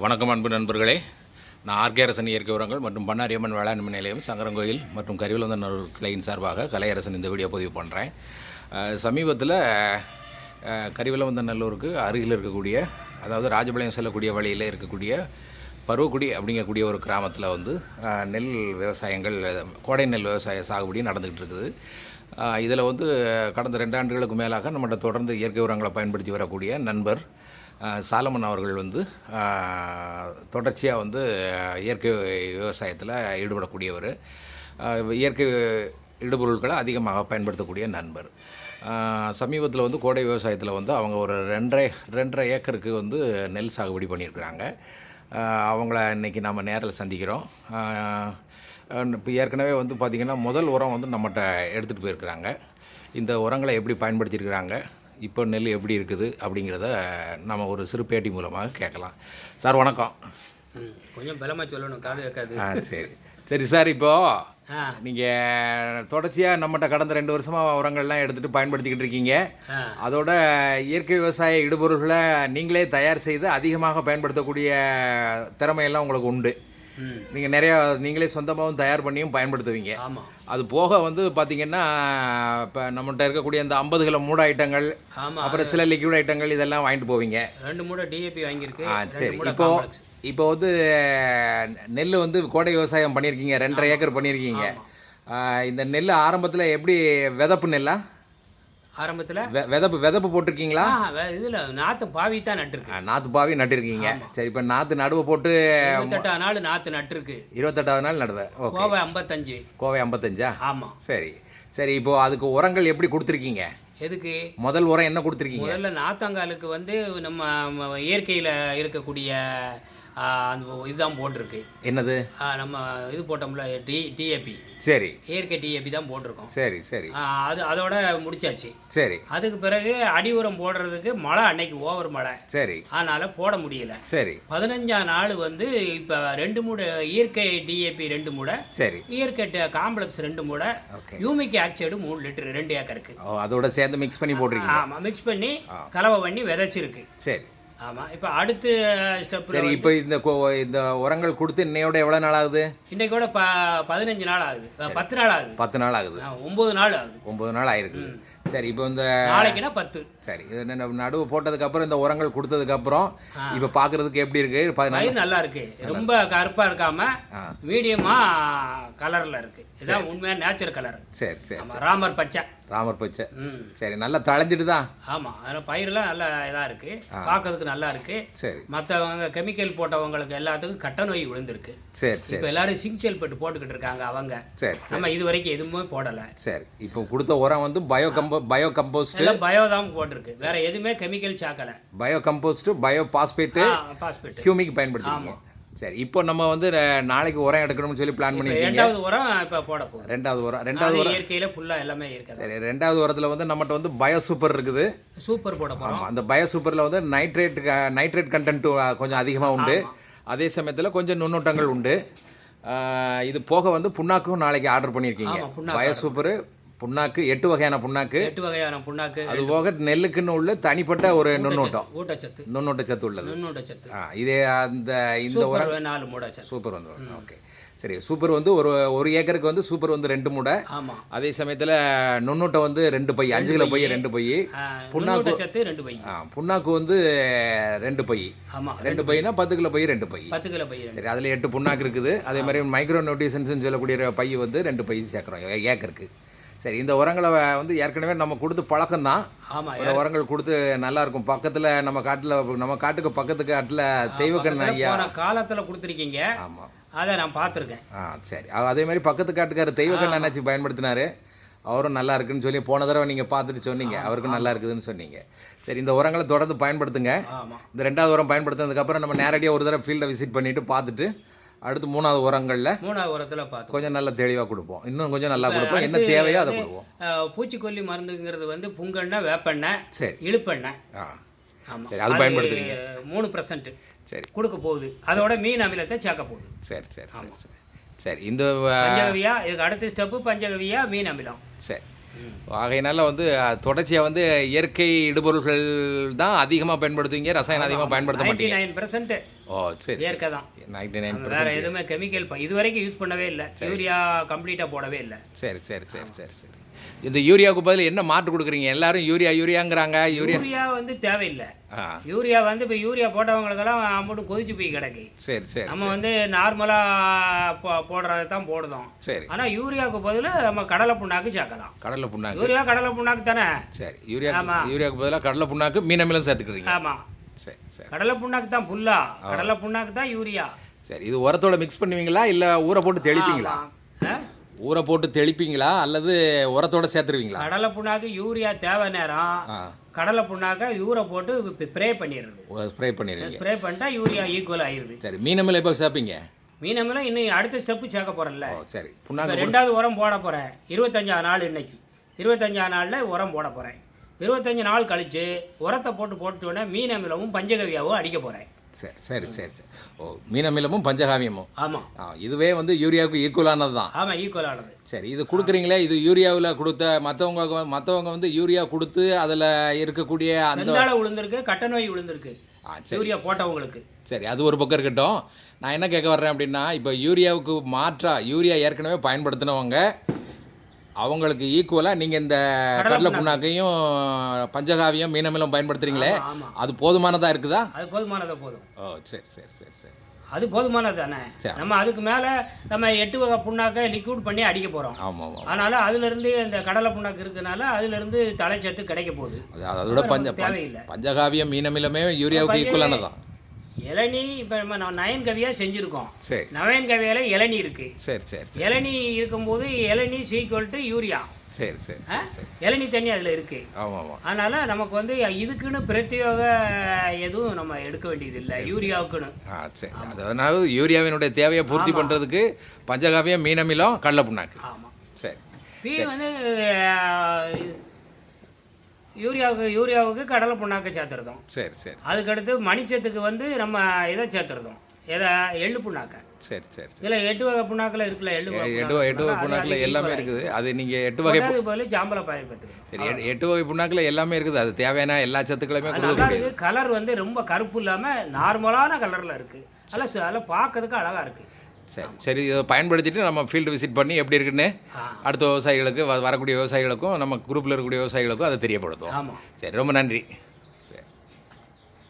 வணக்கம் அன்பு நண்பர்களே. நான் ஆர்கே இயற்கை உரங்கள் மற்றும் பண்ணாரியம்மன் வேளாண்மை நிலையம், சங்கரங்கோயில் மற்றும் கரிவலந்தநல்லூர் கிளையின் சார்பாக கலையரசன் இந்த வீடியோ பதிவு பண்ணுறேன். சமீபத்தில் கரிவலந்தநல்லூருக்கு அருகில் இருக்கக்கூடிய, அதாவது ராஜபாளையம் செல்லக்கூடிய வழியில் இருக்கக்கூடிய பருவக்குடி அப்படிங்கக்கூடிய ஒரு கிராமத்தில் நெல் விவசாயங்கள், கோடை நெல் விவசாய சாகுபடி நடந்துக்கிட்டு இருக்குது. இதில் கடந்த 2 ஆண்டுகளுக்கு மேலாக நம்மகிட்ட தொடர்ந்து இயற்கை உரங்களை பயன்படுத்தி வரக்கூடிய நண்பர் சாலமன் அவர்கள் தொடர்ச்சியாக இயற்கை விவசாயத்தில் ஈடுபடக்கூடியவர். இயற்கை இடுபொருட்களை அதிகமாக பயன்படுத்தக்கூடிய நண்பர். சமீபத்தில் கோடை விவசாயத்தில் அவங்க ஒரு 2.5 ஏக்கருக்கு நெல் சாகுபடி பண்ணியிருக்கிறாங்க. அவங்கள இன்றைக்கி நாம் நேரில் சந்திக்கிறோம். இப்போ ஏற்கனவே பார்த்திங்கன்னா முதல் உரம் நம்மகிட்ட எடுத்துகிட்டு போயிருக்கிறாங்க. இந்த உரங்களை எப்படி பயன்படுத்தியிருக்கிறாங்க, இப்போ நெல் எப்படி இருக்குது அப்படிங்கிறத நம்ம ஒரு சிறு பேட்டி மூலமாக கேட்கலாம். சார் வணக்கம். கொஞ்சம் பலமாக சொல்லணும், காது கேட்காது. சரி சார், இப்போது நீங்கள் தொடர்ச்சியாக நம்மகிட்ட கடந்த 2 வருஷமாக உரங்கள்லாம் எடுத்துகிட்டு பயன்படுத்திக்கிட்டு இருக்கீங்க. அதோட இயற்கை விவசாய இடுபொருள்களை நீங்களே தயார் செய்து அதிகமாக பயன்படுத்தக்கூடிய திறமையெல்லாம் உங்களுக்கு உண்டு. நீங்கள் நீங்களே சொந்தமாகவும் தயார் பண்ணியும் பயன்படுத்துவீங்க. ஆமாம். அது போக பார்த்தீங்கன்னா, இப்போ நம்மகிட்ட இருக்கக்கூடிய அந்த 50 கிலோ மூட ஐட்டங்கள், அப்புறம் சில லிக்விட் ஐட்டங்கள் இதெல்லாம் வாங்கிட்டு போவீங்க. 2 மூடை டிஏபி வாங்கியிருக்கு. சரி, இப்போ நெல் கோடை விவசாயம் பண்ணியிருக்கீங்க, 2.5 ஏக்கர் பண்ணியிருக்கீங்க. இந்த நெல் ஆரம்பத்தில் எப்படி விதப்பு நெல்லா? ஆரம்பத்தில் விதப்பு போட்டிருக்கீங்களா? இதில் நாற்று பாவி தான் நட்டுருக்கு. நாற்று பாவி நட்டிருக்கீங்க. சரி, இப்போ நாற்று நடுவை போட்டு 28ஆவது நாள் நாற்று நட்டுருக்கு. 28ஆவது நாள் நடுவேன். கோவை 55. கோவை 55. ஆமாம். சரி, இப்போ அதுக்கு உரங்கள் எப்படி கொடுத்துருக்கீங்க? எதுக்கு முதல் உரம் என்ன கொடுத்துருக்கீங்க? முதல்ல நாத்தங்காலுக்கு நம்ம இயற்கையில் இருக்கக்கூடிய அந்த இதுதான் போட்டிருக்கு. என்னது? நம்ம இது போட்டோம்ல, டிஏபி. சரி, இயற்கை டிஏபி தான் போட்டிருக்கோம். சரி. அதோட முடிச்சாச்சு. சரி. அதுக்கு பிறகு அடி உரம் போடுறதுக்கு மழை, அன்னைக்கு ஓவர் மழை. சரி. அதனால போட முடியல. சரி. 15ஆம் நாள் இப்போ 2 மூடை இயற்கை டிஏபி, 2 மூடை. சரி. இயற்கை காம்ப்ளெக்ஸ் 2 மூடை. யூமிக் ஆக்சைடு 3 லிட்டர் 2 ஏக்கருக்கு. அதோட சேர்ந்து மிக்ஸ் பண்ணி போட்டிருக்கீங்க? ஆமாம், மிக்ஸ் பண்ணி கலவை பண்ணி விதைச்சிருக்கு. சரி. ஆமாம். இப்போ அடுத்த ஸ்டெப். சரி, இப்போ இந்த உரங்கள் கொடுத்து இன்னையோட எவ்வளோ நாள் ஆகுது? இன்னைக்கோட 15 நாள் ஆகுது. 10 நாள் ஆகுது. 10 நாள் ஆகுது. 9 நாள் ஆகுது. 9 நாள் ஆயிருக்கு. சரி, இப்போ நாளைக்குன்னா 10. சரி, இது நடுவு போட்டதுக்கப்புறம் இந்த உரங்கள் கொடுத்ததுக்கப்புறம் இப்போ பார்க்குறதுக்கு எப்படி இருக்கு? பயிர் நல்லா இருக்கு. ரொம்ப கருப்பாக இருக்காம மீடியமாக கலரில் இருக்கு. இதுதான் உண்மையாக நேச்சுரல் கலர். சரி. ராமர் பச்சை. சரி, நல்லா தழைஞ்சிட்டு தான். ஆமாம், அதில் பயிரெலாம் நல்லா இதாக இருக்கு, பார்க்கறதுக்கு நல்லா இருக்கு. சரி. மற்றவங்க கெமிக்கல் போட்டவங்களுக்கு எல்லாத்துக்கும் கட்ட நோய் விழுந்திருக்கு. சரி. இப்போ எல்லாரும் சிங்க் செல்பெட் போட்டுக்கிட்டு இருக்காங்க அவங்க. சரி. நம்ம இது வரைக்கும் எதுவுமே போடலை. சரி, இப்போ கொடுத்த உரம் பயோ கம்போஸ்ட் எல்லாம் பயோ தான் போட்டிருக்கு. வேற எதுவுமே கெமிக்கல் சாக்கல. Bio compost, bio phosphate, humic பயன்படுத்துறீங்க. சரி, இப்போ நம்ம நாளைக்கு உரம் எடுக்கணும்னு சொல்லி பிளான் பண்ணிருக்கீங்க. 2வது உரம் இப்போ போட போறோம். 2வது உரம் இயற்கையில ஃபுல்லா எல்லாமே இருக்கு. சரி, 2வது உரத்துல நம்மட்ட பயோ சூப்பர் இருக்குது. சூப்பர் போட போறோம். அந்த பயோ சூப்பர்ல நைட்ரேட் கண்டென்ட் கொஞ்சம் அதிகமா உண்டு. அதே சமயத்தில் கொஞ்சம் நுண்ணூட்டங்கள் உண்டு. இது போக புண்ணாக்கும் நாளைக்கு ஆர்டர் பண்ணியிருக்கீங்க. பயோ சூப்பர் புண்ணாக்கு, 8 வகையான புண்ணாக்கு. அது போக நெல்லுக்குன்னு உள்ள தனிப்பட்ட ஒரு நுண்ணூட்டச்சத்து உள்ளது. இதே இந்த உரம் 4 மூடை சூப்பர் ஓகே. சரி, சூப்பர் ஒரு ஏக்கருக்கு சூப்பர் 2 மூடை. அதே சமயத்தில் நுண்ணூட்டம் 2 பை, 5 கிலோ பை 2 பை. புண்ணாக்கு 2 பை. புண்ணாக்கு 2 பை. 2 பைனா 10 கிலோ பை 2 பை. 10 கிலோ பை. சரி, அதில் 8 புண்ணாக்கு இருக்குது. அதே மாதிரி மைக்ரோ நியூட்ரிஷன்ஸ் சொல்லக்கூடிய பை 2 பை சேர்க்குறோம் ஏக்கருக்கு. சரி, இந்த உரங்களை ஏற்கனவே நம்ம கொடுத்து பழக்கம் தான். ஆமாம், உரங்கள் கொடுத்து நல்லா இருக்கும். பக்கத்தில் நம்ம காட்டுக்கு பக்கத்து காட்டில் தெய்வக்கண்ண ஐயா காலத்தில் கொடுத்துருக்கீங்க. ஆமாம், அதை நான் பார்த்துருக்கேன். சரி, அதே மாதிரி பக்கத்து காட்டுக்காரர் தெய்வக்கண்ண அண்ணாச்சி பயன்படுத்தினாரு. அவரும் நல்லா இருக்குன்னு சொல்லி போன தடவை நீங்கள் பார்த்துட்டு சொன்னீங்க, அவருக்கும் நல்லா இருக்குதுன்னு சொன்னீங்க. சரி, இந்த உரங்களை தொடர்ந்து பயன்படுத்துங்க. இந்த 2வது உரம் பயன்படுத்தினதுக்கப்புறம் நம்ம நேரடியாக ஒரு தடவை ஃபீல்டை விசிட் பண்ணிவிட்டு பார்த்துட்டு அடுத்து 3வது உரங்களில் 3வது உரத்தில் பார்த்து கொஞ்சம் நல்லா தெளிவாக கொடுப்போம். இன்னும் கொஞ்சம் நல்லா கொடுப்போம். என்ன தேவையோ அதை கொடுப்போம். பூச்சிக்கொல்லி மருந்துங்கிறது புங்கெண்ணெய், வேப்பெண்ணெய், சரி, இழுப்பெண்ணெய். ஆமாம், சரி, அது பயன்படுத்துவீங்க. 3% சரி கொடுக்க போகுது. அதோட மீன் அமிலத்தை சேர்க்க போகுது. சரி. இந்த பஞ்சகவியா, இதுக்கு அடுத்த ஸ்டெப்பு பஞ்சகவியா, மீன் அமிலம். சரி, ஆகையினால வந்து தொடர்ச்சியாக வந்து இயற்கை இடுபொருள்கள் தான் அதிகமாக பயன்படுத்துவீங்க, ரசாயனம் அதிகமாக பயன்படுத்த மாட்டீங்க. 99% ஓ சரி, இயற்கை தான். 99%. வேற எதுவுமே கெமிக்கல் இது வரைக்கும் யூஸ் பண்ணவே இல்லை. யூரியா கம்ப்ளீட்டாக போடவே இல்லை. சரி சரி சரி சரி சரி. இந்த யூரியாவுக்கு பதில் என்ன மாற்று கொடுக்குறீங்க? எல்லாரும் யூரியாங்கிறாங்க. யூரியா வந்து தேவையில்லை. யூரியா வந்து இப்போ யூரியா போட்டவங்களுக்கெல்லாம் அம்மட்டு கொதிச்சு போய் கிடக்கு. சரி சரி. நம்ம வந்து நார்மலாக போடுறது தான் போடுதோம். சரி. ஆனால் யூரியாவுக்கு பதில் நம்ம கடலை புண்ணாக்கு சேர்க்கலாம். கடலை புண்ணாக்கு. யூரியா கடலை புண்ணாக்கு தானே. சரி. யூரியாவுக்கு பதிலாக கடலை புண்ணாக்கு, மீன் அமிலம் சேர்த்துக்கிறீங்க. ஆமாம். சரி சரி. கடலை புண்ணாக்கு தான் புல்லா, கடலை புண்ணாக்கு தான் யூரியா. சரி. இது உரத்தோட மிக்ஸ் பண்ணுவீங்களா இல்லை ஊற போட்டு தெளிப்பீங்களா? ஊற போட்டு தெளிப்பீங்களா அல்லது உரத்தோட சேர்த்துருவீங்களா? கடலை புண்ணாக்கு யூரியா தேவை நேரம் கடலை புண்ணாக்க ஊற போட்டு ஸ்ப்ரே பண்ணிடுறது. ஸ்ப்ரே பண்ணிடுறீங்க. ஸ்ப்ரே பண்ணிட்டா யூரியா ஈக்குவல் ஆயிடுது. சரி. மீன் அமிலம் எப்போ சேர்ப்பீங்க? மீன் அமிலம் இன்னும் அடுத்த ஸ்டெப்பு சேர்க்க போகிறேன்ல. சரி. புண்ணாக்கு ரெண்டாவது உரம் போட போகிறேன். 25ஆம் நாள் இன்னைக்கு 25ஆம் நாளில் உரம் போட போகிறேன். 25 நாள் கழித்து உரத்தை போட்டுவிட்டோன்னே மீன் அமிலமும் பஞ்சகவியாவும் அடிக்க போகிறேன். சரி சரி சரி சரி. ஓ, மீன் அமிலமும் பஞ்சகாவியமும். ஆமாம். இதுவே வந்து யூரியாவுக்கு ஈக்குவலானது தான். ஆமாம், ஈக்குவலானது. சரி. இது கொடுக்குறீங்களே, இது யூரியாவில் கொடுத்த மற்றவங்க வந்து யூரியா கொடுத்து அதில் இருக்கக்கூடிய அந்த விழுந்திருக்கு, கட்ட நோய் விழுந்திருக்கு யூரியா போட்டவங்களுக்கு. சரி, அது ஒரு பக்கம் இருக்கட்டும். நான் என்ன கேட்க வர்றேன் அப்படின்னா, இப்போ யூரியாவுக்கு யூரியா ஏற்கனவே பயன்படுத்தினவங்க அவங்களுக்கு ஈக்குவலாக நீங்கள் இந்த கடலை புண்ணாக்கையும் பஞ்சகாவியம் மீனமிலம் பயன்படுத்துகிறீங்களே, அது போதுமானதாக இருக்குதா? அது போதுமானதாக போதும். ஓ சரி சரி சரி சரி. அது போதுமானது தானே. நம்ம அதுக்கு மேலே நம்ம 8 வகை புண்ணாக்கை லிக்விட் பண்ணி அடிக்க போகிறோம். ஆமாம் ஆமாம். அதனால் அதுலேருந்து இந்த கடலை புண்ணாக்கு இருக்கிறதுனால அதுலேருந்து தலைச்சத்து கிடைக்க போகுது. அதோட தேவையில்லை. பஞ்சகாவியம் மீனமிலமே யூரியாவுக்கு ஈக்குவலானதான். இளநீ இப்போ நம்ம நயன்கவியாக செஞ்சுருக்கோம். சரி. நயன்கவியால் இளநீ இருக்குது. சரி சரி. இளநீ இருக்கும்போது இளநீ ஈக்குவல் டு யூரியா. சரி சரி. இளநீ தண்ணி அதில் இருக்குது. ஆமாம் ஆமாம். அதனால் நமக்கு வந்து இதுக்குன்னு பிரத்யோக எதுவும் நம்ம எடுக்க வேண்டியது இல்லை யூரியாவுக்குன்னு. சரி. அதனால யூரியாவினுடைய தேவையை பூர்த்தி பண்ணுறதுக்கு பஞ்சகாவியம் மீனமிலம் கடலை புண்ணாக்கு. ஆமாம். சரி. வந்து யூரியாவுக்கு கடலை புண்ணாக்கை சேர்த்துருந்தோம். சரி சரி. அதுக்கடுத்து மணிச்சத்துக்கு வந்து நம்ம இதை சேர்த்துருந்தோம், எள்ளு புண்ணாக்கை. சரி சரி. இதில் 8 வகை புண்ணாக்கில் இருக்குல்ல, எள்ளு வகை புண்ணாக்கில் எல்லாமே இருக்குது. அது நீங்கள் 8 வகை பதில் ஜாம்பலை பயன்படுத்துங்க. சரி. 8 வகை புண்ணாக்கில் எல்லாமே இருக்குது. அது தேவையான எல்லா சத்துக்களுமே நல்லா இருக்குது. கலர் வந்து ரொம்ப கருப்பு இல்லாமல் நார்மலான கலரில் இருக்குது. அதில் பார்க்கறதுக்கு அழகாக இருக்குது. சரி சரி. இதை பயன்படுத்திட்டு நம்ம ஃபீல்டு விசிட் பண்ணி எப்படி இருக்குன்னு அடுத்த விவசாயிகளுக்கு வரக்கூடிய விவசாயிகளுக்கும் நம்ம குரூப்பில் இருக்கக்கூடிய விவசாயிகளுக்கும் அதை தெரியப்படுத்தும். ஆமாம். சரி, ரொம்ப நன்றி.